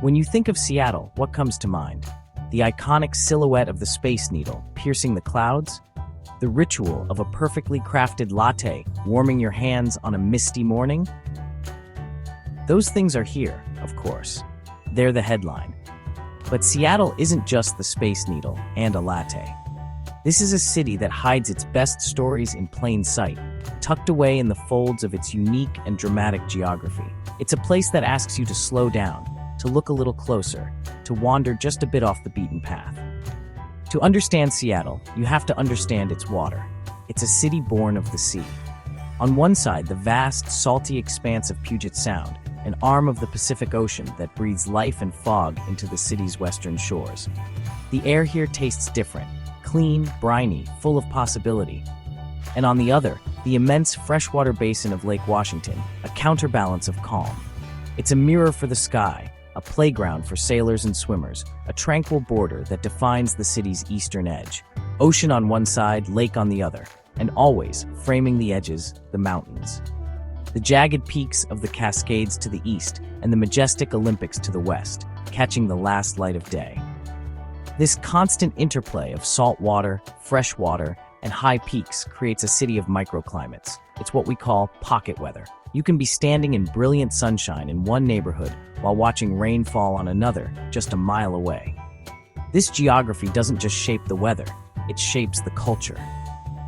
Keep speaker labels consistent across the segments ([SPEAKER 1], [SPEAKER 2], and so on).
[SPEAKER 1] When you think of Seattle, what comes to mind? The iconic silhouette of the Space Needle piercing the clouds? The ritual of a perfectly crafted latte warming your hands on a misty morning? Those things are here, of course. They're the headline. But Seattle isn't just the Space Needle and a latte. This is a city that hides its best stories in plain sight, tucked away in the folds of its unique and dramatic geography. It's a place that asks you to slow down, to look a little closer, to wander just a bit off the beaten path. To understand Seattle, you have to understand its water. It's a city born of the sea. On one side, the vast, salty expanse of Puget Sound, an arm of the Pacific Ocean that breathes life and fog into the city's western shores. The air here tastes different, clean, briny, full of possibility. And on the other, the immense freshwater basin of Lake Washington, a counterbalance of calm. It's a mirror for the sky, a playground for sailors and swimmers, a tranquil border that defines the city's eastern edge. Ocean on one side, lake on the other, and always, framing the edges, the mountains. The jagged peaks of the Cascades to the east and the majestic Olympics to the west, catching the last light of day. This constant interplay of salt water, fresh water, and high peaks creates a city of microclimates. It's what we call pocket weather. You can be standing in brilliant sunshine in one neighborhood while watching rain fall on another just a mile away. This geography doesn't just shape the weather, it shapes the culture.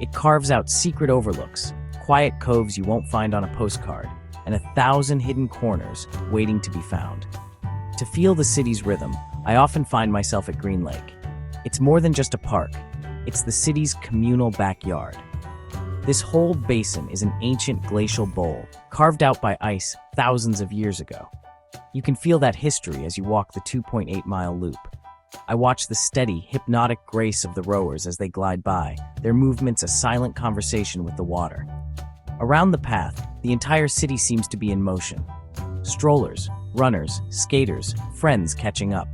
[SPEAKER 1] It carves out secret overlooks, quiet coves you won't find on a postcard, and 1,000 hidden corners waiting to be found. To feel the city's rhythm, I often find myself at Green Lake. It's more than just a park, it's the city's communal backyard. This whole basin is an ancient glacial bowl, carved out by ice thousands of years ago. You can feel that history as you walk the 2.8-mile loop. I watch the steady, hypnotic grace of the rowers as they glide by, their movements a silent conversation with the water. Around the path, the entire city seems to be in motion. Strollers, runners, skaters, friends catching up.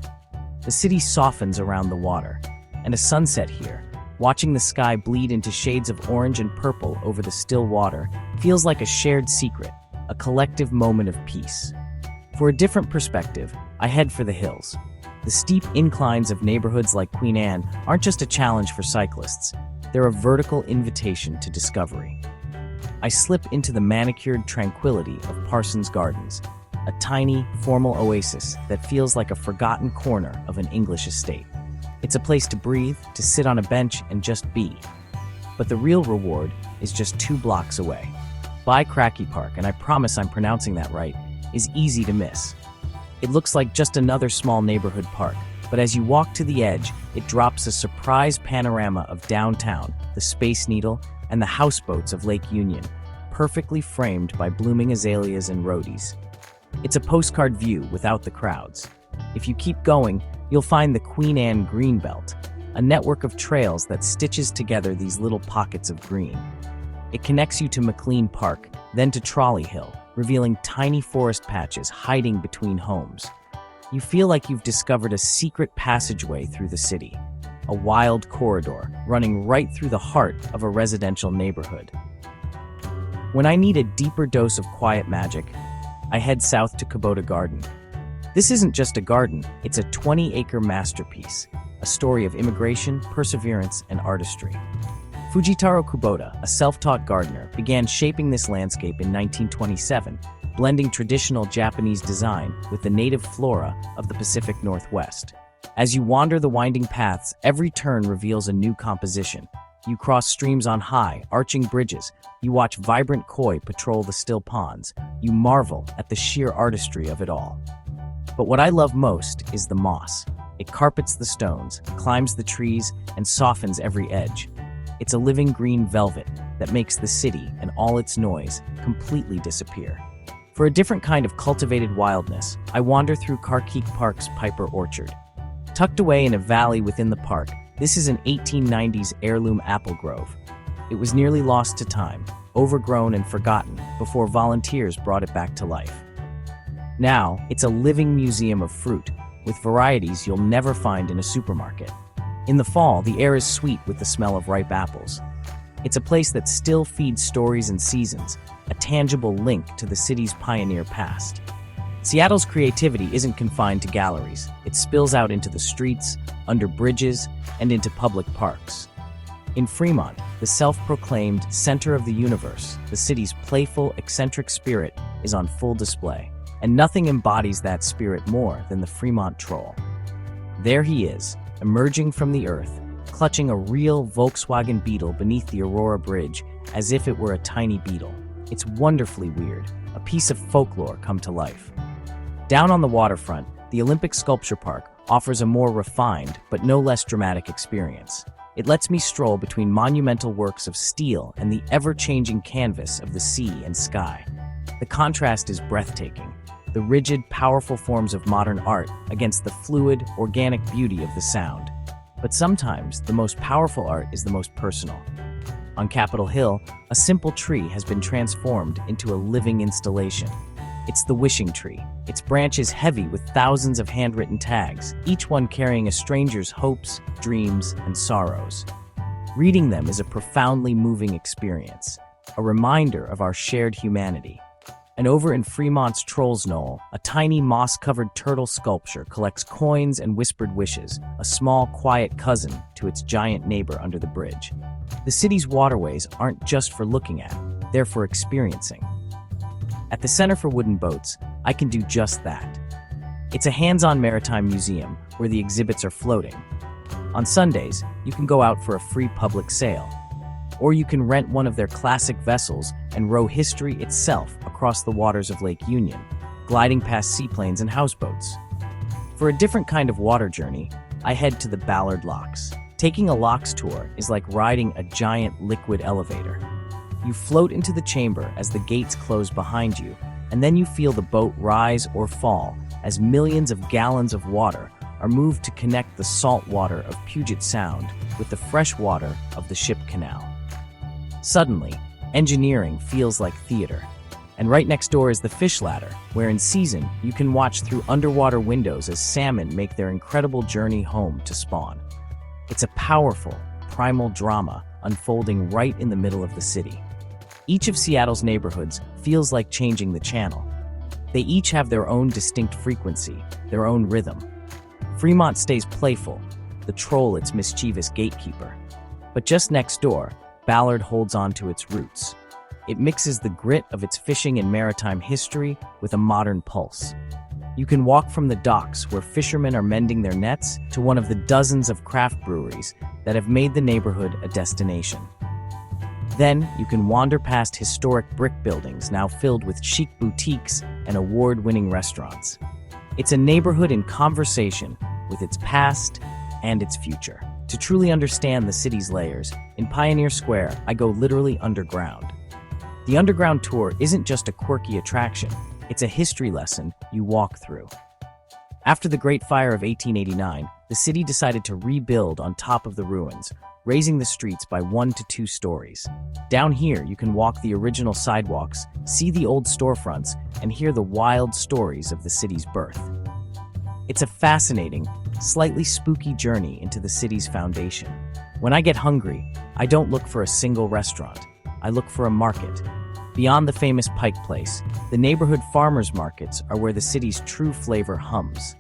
[SPEAKER 1] The city softens around the water, and a sunset here, watching the sky bleed into shades of orange and purple over the still water, feels like a shared secret, a collective moment of peace. For a different perspective, I head for the hills. The steep inclines of neighborhoods like Queen Anne aren't just a challenge for cyclists, they're a vertical invitation to discovery. I slip into the manicured tranquility of Parsons Gardens, a tiny, formal oasis that feels like a forgotten corner of an English estate. It's a place to breathe, to sit on a bench and just be. But the real reward is just 2 blocks away. By Cracky Park, and I promise I'm pronouncing that right, is easy to miss. It looks like just another small neighborhood park, but as you walk to the edge, it drops a surprise panorama of downtown, the Space Needle, and the houseboats of Lake Union, perfectly framed by blooming azaleas and roadies. It's a postcard view without the crowds. If you keep going, you'll find the Queen Anne Greenbelt, a network of trails that stitches together these little pockets of green. It connects you to McLean Park, then to Trolley Hill, revealing tiny forest patches hiding between homes. You feel like you've discovered a secret passageway through the city, a wild corridor running right through the heart of a residential neighborhood. When I need a deeper dose of quiet magic, I head south to Kubota Garden. This isn't just a garden, it's a 20-acre masterpiece, a story of immigration, perseverance, and artistry. Fujitaro Kubota, a self-taught gardener, began shaping this landscape in 1927, blending traditional Japanese design with the native flora of the Pacific Northwest. As you wander the winding paths, every turn reveals a new composition. You cross streams on high, arching bridges. You watch vibrant koi patrol the still ponds. You marvel at the sheer artistry of it all. But what I love most is the moss. It carpets the stones, climbs the trees, and softens every edge. It's a living green velvet that makes the city and all its noise completely disappear. For a different kind of cultivated wildness, I wander through Carkeek Park's Piper Orchard. Tucked away in a valley within the park, this is an 1890s heirloom apple grove. It was nearly lost to time, overgrown and forgotten, before volunteers brought it back to life. Now, it's a living museum of fruit, with varieties you'll never find in a supermarket. In the fall, the air is sweet with the smell of ripe apples. It's a place that still feeds stories and seasons, a tangible link to the city's pioneer past. Seattle's creativity isn't confined to galleries. It spills out into the streets, under bridges, and into public parks. In Fremont, the self-proclaimed center of the universe, the city's playful, eccentric spirit is on full display. And nothing embodies that spirit more than the Fremont Troll. There he is, emerging from the earth, clutching a real Volkswagen Beetle beneath the Aurora Bridge as if it were a tiny beetle. It's wonderfully weird, a piece of folklore come to life. Down on the waterfront, the Olympic Sculpture Park offers a more refined but no less dramatic experience. It lets me stroll between monumental works of steel and the ever-changing canvas of the sea and sky. The contrast is breathtaking, the rigid, powerful forms of modern art against the fluid, organic beauty of the sound. But sometimes, the most powerful art is the most personal. On Capitol Hill, a simple tree has been transformed into a living installation. It's the wishing tree, its branches heavy with thousands of handwritten tags, each one carrying a stranger's hopes, dreams, and sorrows. Reading them is a profoundly moving experience, a reminder of our shared humanity. And over in Fremont's Trolls Knoll, a tiny moss-covered turtle sculpture collects coins and whispered wishes, a small, quiet cousin to its giant neighbor under the bridge. The city's waterways aren't just for looking at, they're for experiencing. At the Center for Wooden Boats, I can do just that. It's a hands-on maritime museum where the exhibits are floating. On Sundays, you can go out for a free public sail. Or you can rent one of their classic vessels and row history itself across the waters of Lake Union, gliding past seaplanes and houseboats. For a different kind of water journey, I head to the Ballard Locks. Taking a locks tour is like riding a giant liquid elevator. You float into the chamber as the gates close behind you, and then you feel the boat rise or fall as millions of gallons of water are moved to connect the salt water of Puget Sound with the fresh water of the ship canal. Suddenly, engineering feels like theater. And right next door is the fish ladder, where in season, you can watch through underwater windows as salmon make their incredible journey home to spawn. It's a powerful, primal drama unfolding right in the middle of the city. Each of Seattle's neighborhoods feels like changing the channel. They each have their own distinct frequency, their own rhythm. Fremont stays playful, the troll its mischievous gatekeeper. But just next door, Ballard holds on to its roots. It mixes the grit of its fishing and maritime history with a modern pulse. You can walk from the docks where fishermen are mending their nets to one of the dozens of craft breweries that have made the neighborhood a destination. Then, you can wander past historic brick buildings now filled with chic boutiques and award-winning restaurants. It's a neighborhood in conversation with its past and its future. To truly understand the city's layers, in Pioneer Square, I go literally underground. The underground tour isn't just a quirky attraction, it's a history lesson you walk through. After the Great Fire of 1889, the city decided to rebuild on top of the ruins, raising the streets by 1 to 2 stories. Down here, you can walk the original sidewalks, see the old storefronts, and hear the wild stories of the city's birth. It's a fascinating, slightly spooky journey into the city's foundation. When I get hungry, I don't look for a single restaurant. I look for a market. Beyond the famous Pike place, the neighborhood farmers markets are where the city's true flavor hums.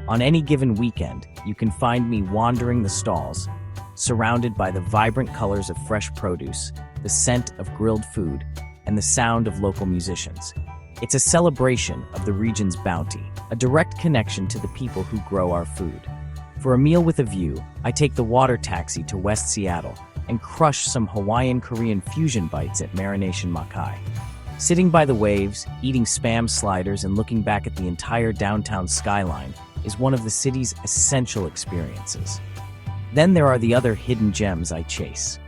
[SPEAKER 1] On any given weekend, you can find me wandering the stalls, surrounded by the vibrant colors of fresh produce, the scent of grilled food, and the sound of local musicians. It's a celebration of the region's bounty, a direct connection to the people who grow our food. For a meal with a view, I take the water taxi to West Seattle and crush some Hawaiian-Korean fusion bites at Marination Makai. Sitting by the waves, eating Spam sliders, and looking back at the entire downtown skyline is one of the city's essential experiences. Then there are the other hidden gems I chase.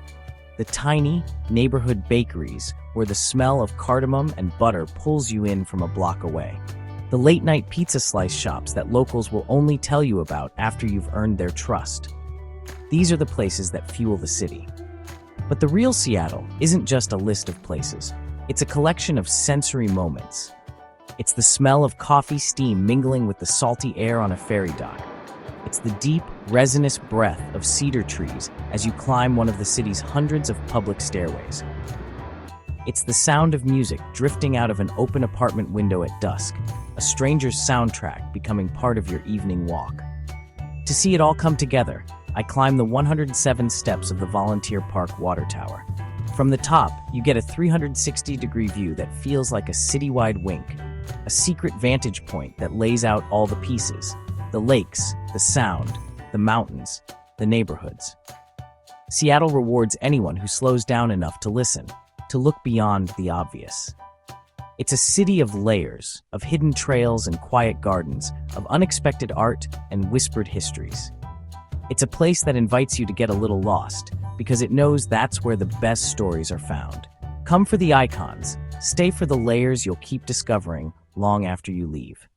[SPEAKER 1] The tiny, neighborhood bakeries where the smell of cardamom and butter pulls you in from a block away. The late-night pizza slice shops that locals will only tell you about after you've earned their trust. These are the places that fuel the city. But the real Seattle isn't just a list of places. It's a collection of sensory moments. It's the smell of coffee steam mingling with the salty air on a ferry dock. It's the deep, resinous breath of cedar trees as you climb one of the city's hundreds of public stairways. It's the sound of music drifting out of an open apartment window at dusk, a a stranger's soundtrack becoming part of your evening walk. To see it all come together, I climb the 107 steps of the Volunteer Park Water Tower. From the top, you get a 360-degree view that feels like a citywide wink, a secret vantage point that lays out all the pieces: the lakes, the sound, the mountains, the neighborhoods. Seattle rewards anyone who slows down enough to listen, to look beyond the obvious. It's a city of layers, of hidden trails and quiet gardens, of unexpected art and whispered histories. It's a place that invites you to get a little lost, because it knows that's where the best stories are found. Come for the icons, stay for the layers you'll keep discovering long after you leave.